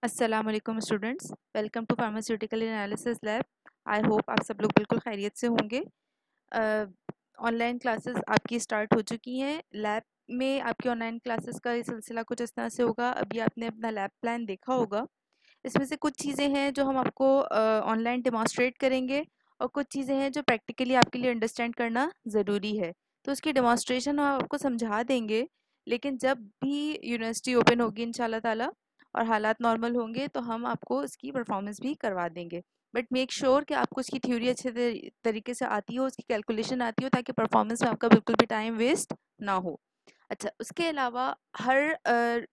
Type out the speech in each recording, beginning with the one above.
अस्सलामुअलैकुम students, welcome to pharmaceutical analysis lab. I hope आप सब लोग बिल्कुल खैरियत से होंगे। ऑनलाइन क्लासेस आपकी स्टार्ट हो चुकी हैं। लैब में आपकी ऑनलाइन क्लासेस का ये सिलसिला कुछ इस तरह से होगा। अभी आपने अपना लैब प्लान देखा होगा। इसमें से कुछ चीज़ें हैं जो हम आपको ऑनलाइन डेमोंस्ट्रेट करेंगे और कुछ चीज़ें हैं जो प्रैक्टिकली आपके लिए अंडरस्टैंड करना ज़रूरी है। तो उसकी डेमोंस्ट्रेशन हम आपको समझा देंगे, लेकिन जब भी यूनिवर्सिटी ओपन होगी इंशाल्लाह ताला और हालात नॉर्मल होंगे तो हम आपको इसकी परफॉर्मेंस भी करवा देंगे। बट मेक श्योर कि आपको इसकी थ्योरी अच्छे तरीके से आती हो, उसकी कैलकुलेशन आती हो, ताकि परफॉर्मेंस में आपका बिल्कुल भी टाइम वेस्ट ना हो। अच्छा, उसके अलावा हर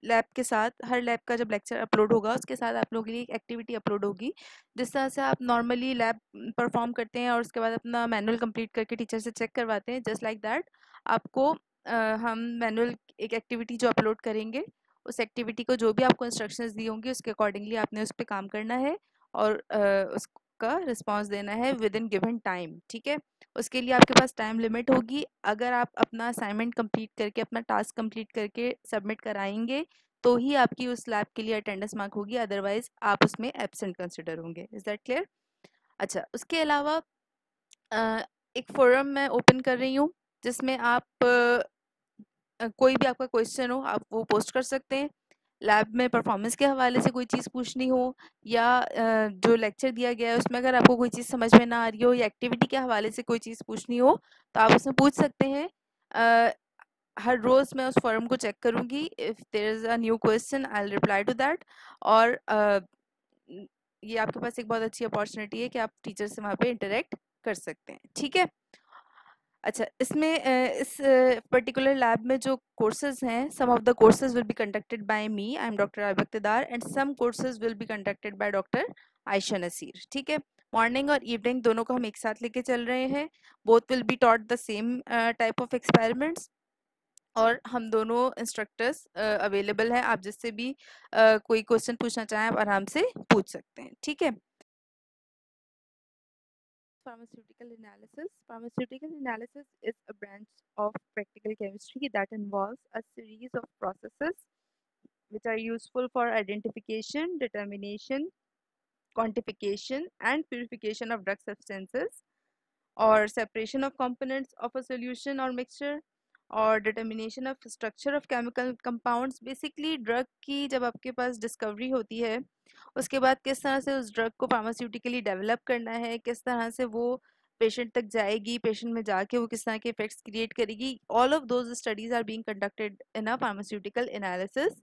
लैब के साथ, हर लैब का जब लेक्चर अपलोड होगा उसके साथ आप लोगों के लिए एक एक्टिविटी अपलोड होगी। जिस तरह से आप नॉर्मली लैब परफॉर्म करते हैं और उसके बाद अपना मैनुअल कंप्लीट करके टीचर से चेक करवाते हैं, जस्ट लाइक दैट आपको हम मैनुअल एक एक्टिविटी जो अपलोड करेंगे, उस एक्टिविटी को जो भी आपको इंस्ट्रक्शंस दी होंगी उसके अकॉर्डिंगली आपने उस पर काम करना है और उसका रिस्पॉन्स देना है विद इन गिवन टाइम। ठीक है, उसके लिए आपके पास टाइम लिमिट होगी। अगर आप अपना असाइनमेंट कंप्लीट करके, अपना टास्क कंप्लीट करके सबमिट कराएंगे तो ही आपकी उस लैब के लिए अटेंडेंस मार्क होगी, अदरवाइज आप उसमें एब्सेंट कंसिडर होंगे। Is that clear? अच्छा, उसके अलावा एक फोरम मैं ओपन कर रही हूँ जिसमें आप कोई भी आपका क्वेश्चन हो आप वो पोस्ट कर सकते हैं। लैब में परफॉर्मेंस के हवाले से कोई चीज़ पूछनी हो या जो लेक्चर दिया गया है उसमें अगर आपको कोई चीज़ समझ में ना आ रही हो या एक्टिविटी के हवाले से कोई चीज़ पूछनी हो तो आप उसमें पूछ सकते हैं। अ, हर रोज़ मैं उस फॉरम को चेक करूँगी। If there is a new question I will reply to that. और ये आपके पास एक बहुत अच्छी अपॉर्चुनिटी है कि आप टीचर से वहाँ पे इंटरेक्ट कर सकते हैं। ठीक है। अच्छा, इसमें इस पर्टिकुलर लैब में जो कोर्सेज हैं, some of the courses will be conducted by me, I am doctor Abid Iqtidar, and some courses will be conducted by doctor Ayesha Naseer. ठीक है, मॉर्निंग और इवनिंग दोनों को हम एक साथ लेके चल रहे हैं। Both will be taught the same type of experiments और हम दोनों इंस्ट्रक्टर्स अवेलेबल हैं। आप जिससे भी कोई क्वेश्चन पूछना चाहें आप आराम से पूछ सकते हैं। ठीक है। Pharmaceutical analysis. Pharmaceutical analysis is a branch of practical chemistry that involves a series of processes which are useful for identification, determination, quantification, and purification of drug substances, or separation of components of a solution or mixture, और determination of structure of chemical compounds. Basically drug की जब आपके पास discovery होती है उसके बाद किस तरह से उस ड्रग को फार्मास्यूटिकली डेवलप करना है, किस तरह से वो पेशेंट तक जाएगी, पेशेंट में जाके वो किस तरह के इफेक्ट्स क्रिएट करेगी, all of those studies are being conducted in a pharmaceutical analysis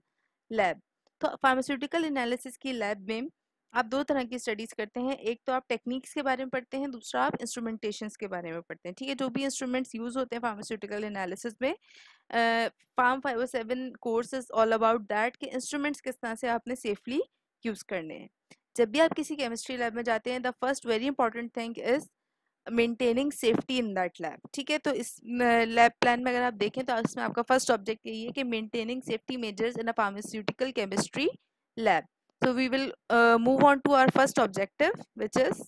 lab. तो फार्मास्यूटिकल एनालिसिस की लैब में आप दो तरह की स्टडीज करते हैं। एक तो आप टेक्निक्स के बारे में पढ़ते हैं, दूसरा आप इंस्ट्रूमेंटेशंस के बारे में पढ़ते हैं। ठीक है, जो भी इंस्ट्रूमेंट्स यूज होते हैं फार्मास्यूटिकल एनालिसिस में, pharm 507 course is all about that कि इंस्ट्रूमेंट्स किस तरह से आपने सेफली यूज करने हैं। जब भी आप किसी केमिस्ट्री लैब में जाते हैं, the first very important thing is maintaining safety in that lab. ठीक है, तो इस लैब प्लान में अगर आप देखें तो इसमें आपका फर्स्ट ऑब्जेक्ट यही है कि maintaining safety measures in a pharmaceutical chemistry lab. So we will move on to our first objective, which is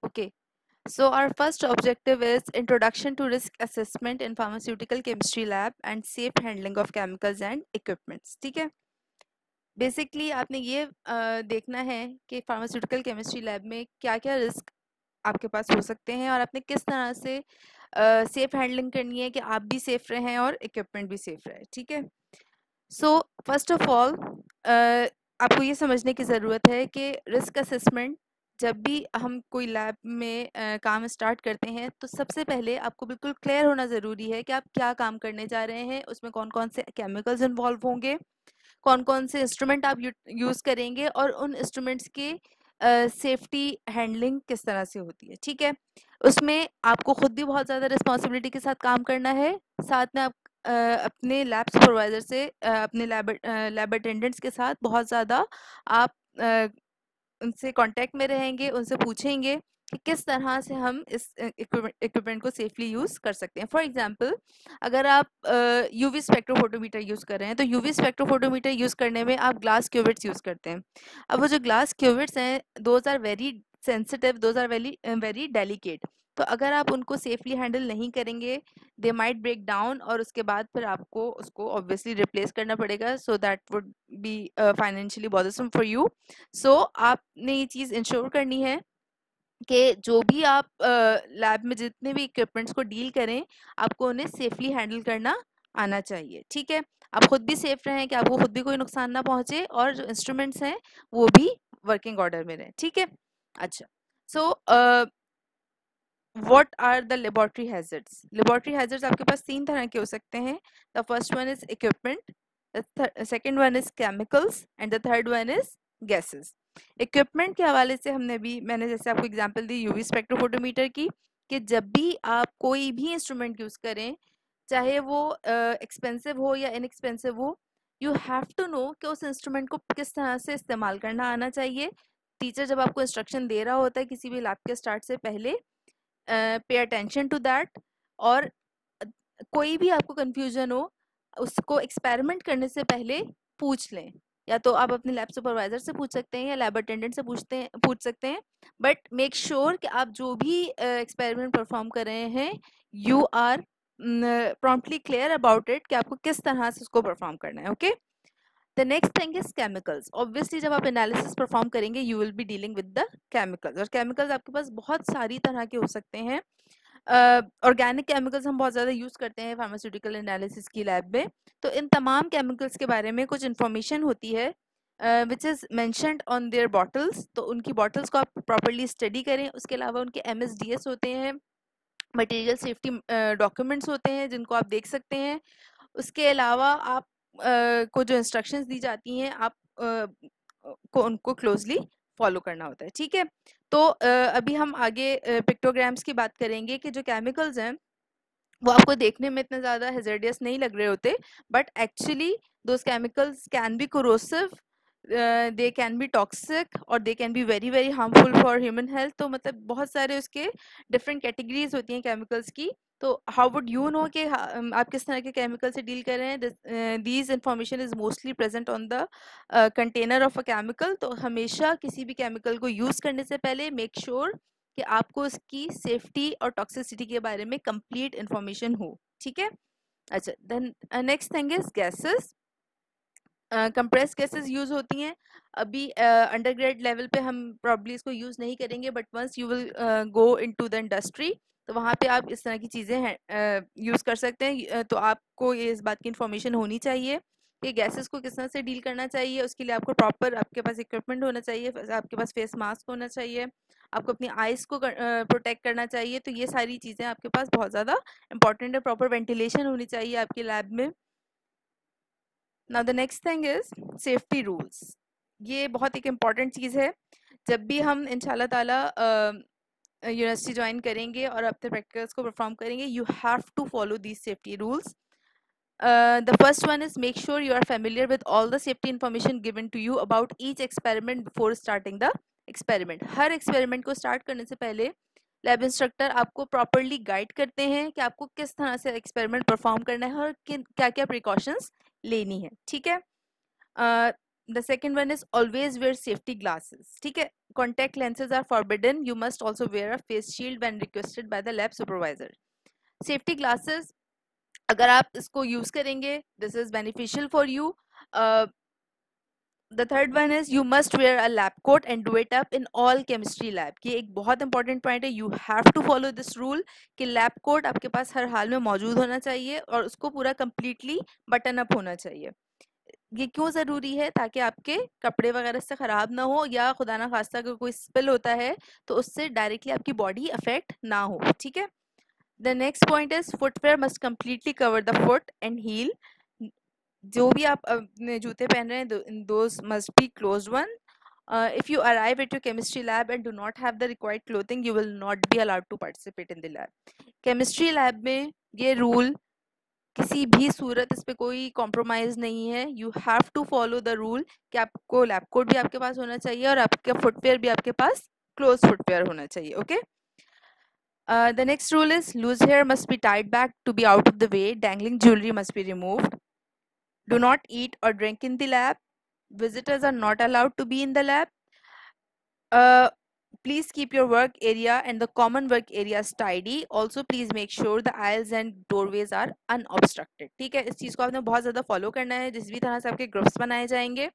okay. So our first objective is introduction to risk assessment in pharmaceutical chemistry lab and safe handling of chemicals and equipments. ठीक है, basically आपने ये देखना है कि pharmaceutical chemistry lab में क्या क्या रिस्क आपके पास हो सकते हैं और आपने किस तरह से सेफ हैंडलिंग करनी है कि आप भी सेफ रहें और इक्विपमेंट भी सेफ रहे। ठीक है, सो फर्स्ट ऑफ ऑल आपको ये समझने की ज़रूरत है कि रिस्क असेसमेंट जब भी हम कोई लैब में काम स्टार्ट करते हैं तो सबसे पहले आपको बिल्कुल क्लियर होना ज़रूरी है कि आप क्या काम करने जा रहे हैं, उसमें कौन कौन से केमिकल्स इन्वॉल्व होंगे, कौन कौन से इंस्ट्रूमेंट आप यूज़ करेंगे और उन इंस्ट्रूमेंट्स की सेफ्टी हैंडलिंग किस तरह से होती है। ठीक है, उसमें आपको खुद भी बहुत ज़्यादा रिस्पॉन्सिबिलिटी के साथ काम करना है। साथ में आप अपने लैब सुपरवाइज़र से अपने लैब अटेंडेंट्स के साथ बहुत ज़्यादा आप उनसे कांटेक्ट में रहेंगे, उनसे पूछेंगे कि किस तरह से हम इस इक्विपमेंट को सेफली यूज़ कर सकते हैं। फॉर एग्जांपल, अगर आप यूवी स्पेक्ट्रोफोटोमीटर यूज़ कर रहे हैं तो यूवी स्पेक्ट्रोफोटोमीटर यूज़ करने में आप ग्लास क्यूबिट्स यूज़ करते हैं। अब वो जो ग्लास क्यूबिट्स हैं, those are very sensitive, those are very very delicate. तो अगर आप उनको सेफली हैंडल नहीं करेंगे, दे माइट ब्रेक डाउन, और उसके बाद फिर आपको उसको ऑब्वियसली रिप्लेस करना पड़ेगा, so that would be financially bothersome for you. So आपने ये चीज़ इंश्योर करनी है कि जो भी आप लैब में जितने भी इक्विपमेंट्स को डील करें, आपको उन्हें सेफली हैंडल करना आना चाहिए, ठीक है। आप खुद भी सेफ रहें कि आपको खुद भी कोई नुकसान ना पहुंचे, और जो इंस्ट्रूमेंट्स हैं वो भी वर्किंग ऑर्डर में रहें, ठीक है। अच्छा, so what are the laboratory hazards? Laboratory hazards आपके पास 3 तरह के हो सकते हैं। The first one is equipment, the second one is chemicals, and the third one is gases. Equipment के हवाले से मैंने जैसे आपको एग्जांपल दी यूवी स्पेक्ट्रोफोटोमीटर की, कि जब भी आप कोई भी इंस्ट्रूमेंट यूज करें, चाहे वो एक्सपेंसिव हो या इनएक्सपेंसिव हो, यू हैव टू नो कि उस इंस्ट्रूमेंट को किस तरह से इस्तेमाल करना आना चाहिए। टीचर जब आपको इंस्ट्रक्शन दे रहा होता है किसी भी लैब के स्टार्ट से पहले, पे अटेंशन टू दैट। और कोई भी आपको कंफ्यूजन हो, उसको एक्सपेरिमेंट करने से पहले पूछ लें। या तो आप अपने लैब सुपरवाइजर से पूछ सकते हैं या लैब अटेंडेंट से पूछ सकते हैं, बट मेक श्योर कि आप जो भी एक्सपेरिमेंट परफॉर्म कर रहे हैं, you are promptly clear about it कि आपको किस तरह से उसको परफॉर्म करना है, okay. The next thing is chemicals. Obviously जब आप एनालिसिस परफॉर्म करेंगे, you will be dealing with the chemicals, और केमिकल्स आपके पास बहुत सारी तरह के हो सकते हैं। ऑर्गेनिक केमिकल्स हम बहुत ज़्यादा यूज़ करते हैं फार्मास्यूटिकल एनालिसिस की लैब में। तो इन तमाम केमिकल्स के बारे में कुछ इन्फॉर्मेशन होती है which is mentioned on their bottles. तो उनकी बॉटल्स को आप प्रॉपरली स्टडी करें। उसके अलावा उनके MSDS होते हैं, मटेरियल सेफ्टी डॉक्यूमेंट्स होते हैं, जिनको आप देख सकते हैं। उसके अलावा आप को जो इंस्ट्रक्शंस दी जाती हैं, आप को उनको क्लोजली फॉलो करना होता है, ठीक है। तो अभी हम आगे पिक्टोग्राम्स की बात करेंगे कि जो केमिकल्स हैं वो आपको देखने में इतने ज़्यादा हेजर्डियस नहीं लग रहे होते, but actually those chemicals can be corrosive, they can be toxic, और they can be very very harmful for human health. तो मतलब बहुत सारे उसके डिफरेंट कैटेगरीज होती हैं केमिकल्स की। तो हाउ वुड यू नो कि आप किस तरह के केमिकल से डील कर रहे हैं? These information is mostly present on the container of a chemical. तो हमेशा किसी भी केमिकल को यूज़ करने से पहले मेक श्योर कि आपको उसकी सेफ्टी और टॉक्सिसिटी के बारे में कंप्लीट इंफॉर्मेशन हो, ठीक है। अच्छा, then next thing is gases. Compress gases use होती हैं। अभी अंडर ग्रेड लेवल पे हम प्रॉब्ली इसको यूज नहीं करेंगे, but once you will go into the industry, तो वहाँ पे आप इस तरह की चीज़ें यूज़ कर सकते हैं। तो आपको ये इस बात की इंफॉर्मेशन होनी चाहिए कि गैसेस को किस तरह से डील करना चाहिए। उसके लिए आपको प्रॉपर आपके पास इक्विपमेंट होना चाहिए, आपके पास फेस मास्क होना चाहिए, आपको अपनी आइज को प्रोटेक्ट करना चाहिए। तो ये सारी चीज़ें आपके पास बहुत ज़्यादा इंपॉर्टेंट है। प्रॉपर वेंटिलेशन होनी चाहिए आपकी लैब में। Now the next thing is safety rules. ये बहुत एक इम्पॉर्टेंट चीज़ है। जब भी हम इंशाल्लाह ताला यूनिवर्सिटी ज्वाइन करेंगे और अपने प्रैक्टिकल्स को परफॉर्म करेंगे, you have to follow these safety rules. The first one is make sure you are familiar with all the safety information given to you about each experiment before starting the experiment. Her experiment को start करने से पहले lab instructor आपको properly guide करते हैं कि आपको किस तरह से एक्सपेरिमेंट परफॉर्म करना है और क्या क्या प्रिकॉशंस लेनी है, ठीक है। The second one is always wear safety glasses, ठीक है। Contact lenses are forbidden. You must also wear a face shield when requested by the lab supervisor. Safety glasses अगर आप इसको यूज करेंगे, this is beneficial for you. The third one is you must wear a lab coat and do it up in all chemistry lab. ये एक बहुत important point है। You have to follow this rule कि lab coat आपके पास हर हाल में मौजूद होना चाहिए और उसको पूरा कंप्लीटली बटन अप होना चाहिए। ये क्यों ज़रूरी है? ताकि आपके कपड़े वगैरह से ख़राब ना हो, या खुदा ना खास्ता अगर कोई स्पिल होता है तो उससे डायरेक्टली आपकी बॉडी अफेक्ट ना हो, ठीक है। The next point is footwear must completely cover the foot and heel. जो भी आप अपने जूते पहन रहे हैं, those must be closed one. If you arrive at your chemistry lab and do not have the required clothing, you will not be allowed to participate in the lab. Chemistry lab में ये rule किसी भी सूरत इस पे कोई compromise नहीं है। You have to follow the rule कि आपको लैब कोट भी आपके पास होना चाहिए और आपका फुटवेयर भी आपके पास क्लोज फुटवेयर होना चाहिए, okay. The next rule is loose hair must be tied back to be out of the way. Dangling jewelry must be removed. Do not eat or drink in the lab. Visitors are not allowed to be in the lab. Please keep your work area and the common work areas tidy. Also please make sure the aisles and doorways are unobstructed. ठीक है, इस चीज़ को आपने बहुत ज़्यादा follow करना है जिस भी तरह से आपके ग्रुप्स बनाए जाएंगे.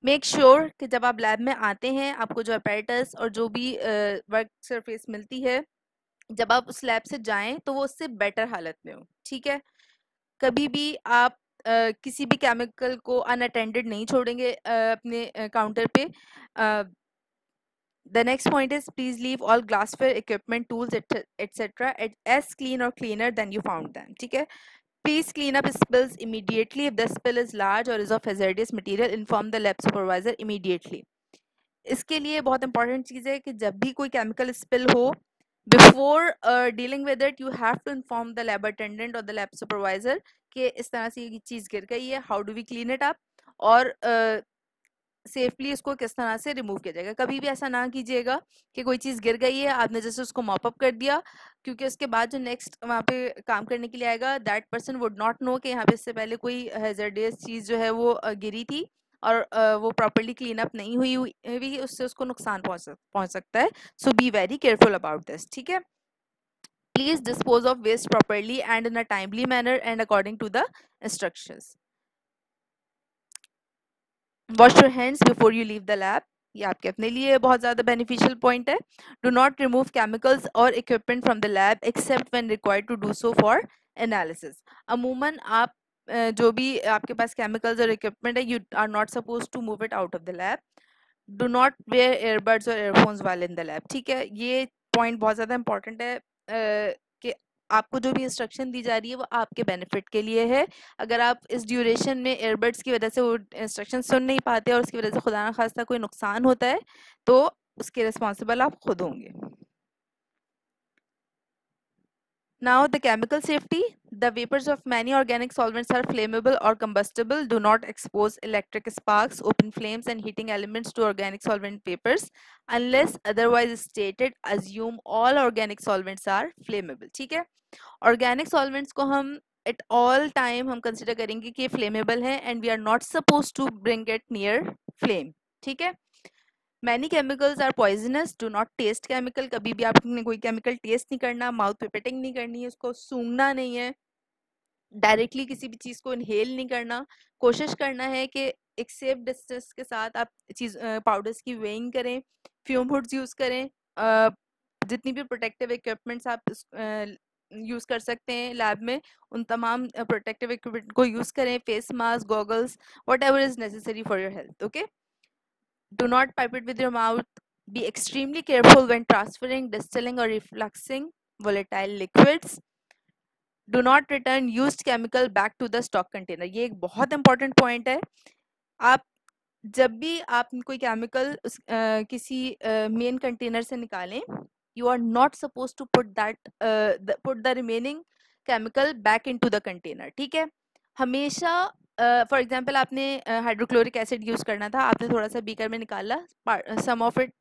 मेक श्योर कि जब आप लैब में आते हैं आपको जो अपैरेटस और जो भी वर्क सरफेस मिलती है जब आप उस लैब से जाएं तो वो उससे बेटर हालत में हो. ठीक है, कभी भी आप किसी भी केमिकल को अनअटेंडेड नहीं छोड़ेंगे अपने काउंटर पे. The next point is please leave all glassware equipment, tools, etc. as clean or cleaner than you found them. ठीक है, please clean up spills immediately. If the spill is large or is of hazardous material, inform the lab supervisor immediately. इसके लिए बहुत important चीज़ है कि जब भी कोई केमिकल स्पिल हो, before dealing with it you have to inform the lab attendant और द लैब सुपरवाइजर कि इस तरह से ये चीज़ गिर गई है, how do we clean it up, और सेफली इसको किस तरह से रिमूव किया जाएगा. कभी भी ऐसा ना कीजिएगा कि कोई चीज़ गिर गई है आपने जैसे उसको मॉप अप कर दिया, क्योंकि उसके बाद जो नेक्स्ट वहाँ पे काम करने के लिए आएगा that person would not know कि यहाँ पे इससे पहले कोई हैजर्डियस चीज़ जो है वो गिरी थी और वो प्रॉपरली क्लीन अप नहीं हुई उससे उसको नुकसान पहुँच सकता है. So be very careful about this. ठीक है, please dispose of waste properly and in a timely manner and according to the instructions. Wash your hands before you leave the lab. ये आपके अपने लिए बहुत ज़्यादा बेनिफिशियल पॉइंट है. Do not remove chemicals और equipment from the lab except when required to do so for analysis. अमूमन आप जो भी आपके पास केमिकल्स और इक्विपमेंट है you are not suppose to move it out of the lab. Do not wear earbuds और एयरफोन्स वाले इन द लैब. ठीक है, ये पॉइंट बहुत ज़्यादा इंपॉर्टेंट है कि आपको जो भी इंस्ट्रक्शन दी जा रही है वो आपके बेनिफिट के लिए है. अगर आप इस ड्यूरेशन में एयरबड्स की वजह से वो इंस्ट्रक्शन सुन नहीं पाते और उसकी वजह से खुदा ना खास्ता कोई नुकसान होता है तो उसके रिस्पॉन्सिबल आप खुद होंगे. Now, the chemical safety. The vapors of many organic solvents are flammable or combustible. Do not expose electric sparks, open flames, and heating elements to organic solvent vapors unless otherwise stated. Assume all organic solvents are flammable. ठीक है, organic solvents को हम at all time हम consider करेंगे कि ये flammable है and we are not supposed to bring it near flame. ठीक है, many chemicals are poisonous. Do not taste chemical. कभी भी आपने कोई केमिकल टेस्ट नहीं करना, माउथ पे पिटिंग नहीं करनी है, उसको सूंघना नहीं है, डायरेक्टली किसी भी चीज़ को इनहेल नहीं करना. कोशिश करना है कि एक सेफ डिस्टेंस के साथ आप चीज़ पाउडर्स की वेइंग करें, फ्यूम हुड्स यूज़ करें, जितनी भी प्रोटेक्टिव इक्विपमेंट्स आप यूज़ कर सकते हैं लैब में उन तमाम प्रोटेक्टिव इक्विपमेंट को यूज़ करें. Face mask, goggles, what ever is necessary for your health. Okay, do not pipe it with your mouth. Be extremely careful when transferring, distilling, or refluxing volatile liquids. Do not return used chemical back to the stock container. ये एक बहुत important point है. आप जब भी आप कोई chemical किसी मेन कंटेनर से निकालें, you are not supposed to put the remaining chemical back into the container. ठीक है, हमेशा फॉर एग्जांपल आपने हाइड्रोक्लोरिक एसिड यूज करना था, आपने थोड़ा सा बीकर में निकाला, some of it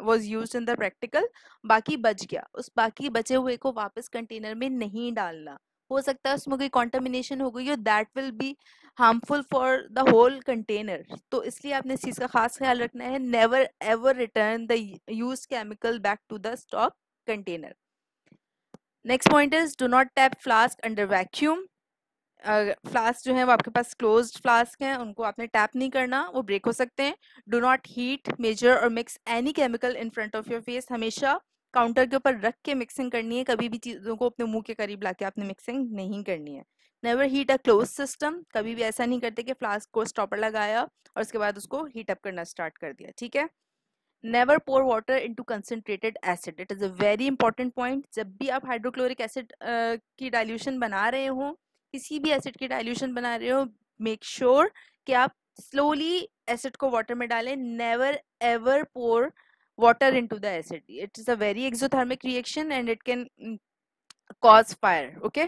was used in the practical, बाकी बच गया. उस बाकी बचे हुए को वापस कंटेनर में नहीं डालना. हो सकता है उसमें कोई कॉन्टामिनेशन हो गई हो, that will be harmful for the whole container. तो इसलिए आपने इस चीज़ का खास ख्याल रखना है. Never ever return the used chemical back to the stock container. Next point is do not tap flask under vacuum. Flask जो है वो आपके पास क्लोज्ड फ्लास्क हैं, उनको आपने टैप नहीं करना, वो ब्रेक हो सकते हैं. डू नॉट हीट, मेजर और mix any chemical in front of your face. हमेशा काउंटर के ऊपर रख के मिक्सिंग करनी है, कभी भी चीज़ों को अपने मुंह के करीब लाके आपने मिक्सिंग नहीं करनी है. Never heat a close system. कभी भी ऐसा नहीं करते कि फ्लास्क को स्टॉपर लगाया और उसके बाद उसको हीट अप करना स्टार्ट कर दिया. ठीक है, never pour water into concentrated acid. It is a very important point. जब भी आप हाइड्रोक्लोरिक एसिड की डाइल्यूशन बना रहे हो, किसी भी एसिड की डाइल्यूशन बना रहे हो, मेक श्योर कि आप स्लोली एसिड को वाटर में डालें. Never ever pour water into the acid. It is a very exothermic reaction and it can cause fire. Okay,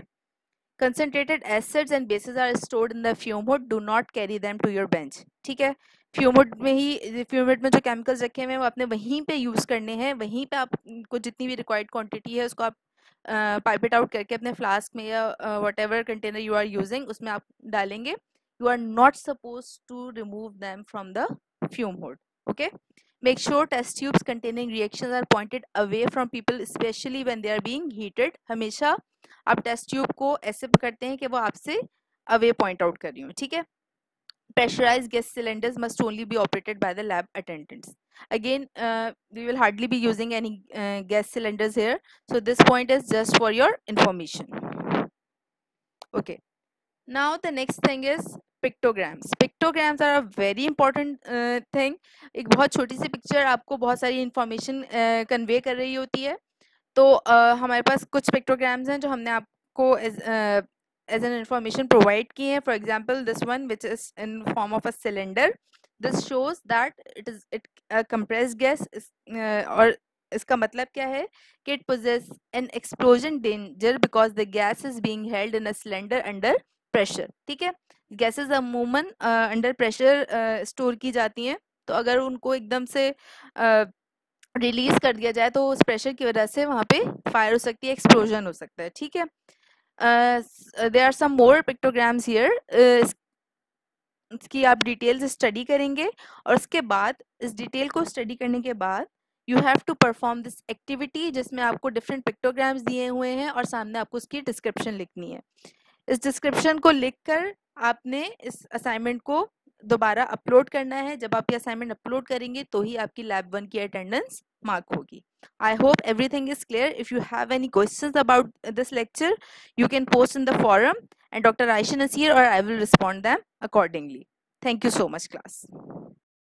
concentrated acids and bases are stored in the fume hood. Do not carry them to your bench. ठीक है, fume hood में ही, fume hood में जो chemicals रखे हुए हैं वो आपने वहीं पे यूज़ करने हैं. वहीं पे आपको जितनी भी रिक्वायर्ड क्वांटिटी है उसको आप पाइप इट आउट करके अपने फ्लास्क में या whatever container you are using उसमें आप डालेंगे. You are not suppose to remove them from the fume hood. Okay, Make sure test tubes containing reactions are pointed away from people, especially when they are being heated. हमेशा आप test tube को ऐसे पकड़ते हैं कि वो आपसे away point out कर रही हूँ, ठीक है. Pressurized gas cylinders must only be operated by the lab attendants. Again, we will hardly be using any gas cylinders here, so this point is just for your information. Okay, now the next thing is pictograms. Pictograms are a very important thing. एक बहुत छोटी सी picture आपको बहुत सारी information convey कर रही होती है. तो हमारे पास कुछ पिक्टोग्राम्स हैं जो हमने आपको एज एन इंफॉर्मेशन प्रोवाइड की है. For example this one which is in form of a cylinder. This shows that it compressed gas. और इसका मतलब क्या है कि it poses an explosion danger because the gas is being held in a cylinder under pressure. ठीक है, gases अमूमन under pressure store की जाती हैं. तो अगर उनको एकदम से रिलीज कर दिया जाए तो उस प्रेशर की वजह से वहाँ पे फायर हो सकती है, एक्सप्लोजन हो सकता है. ठीक है, there are some more pictograms here. इसकी आप डिटेल से स्टडी करेंगे और उसके बाद इस डिटेल को स्टडी करने के बाद you have to perform this activity जिसमें आपको डिफरेंट पिक्टोग्राम्स दिए हुए हैं और सामने आपको उसकी डिस्क्रिप्शन लिखनी है. इस डिस्क्रिप्शन को लिखकर आपने इस असाइनमेंट को दोबारा अपलोड करना है. जब आप ये असाइनमेंट अपलोड करेंगे तो ही आपकी लैब 1 की अटेंडेंस मार्क होगी. I hope everything is clear. If you have any questions about this lecture you can post in the forum and Dr. Aishan is here or I will respond them accordingly. Thank you so much, class.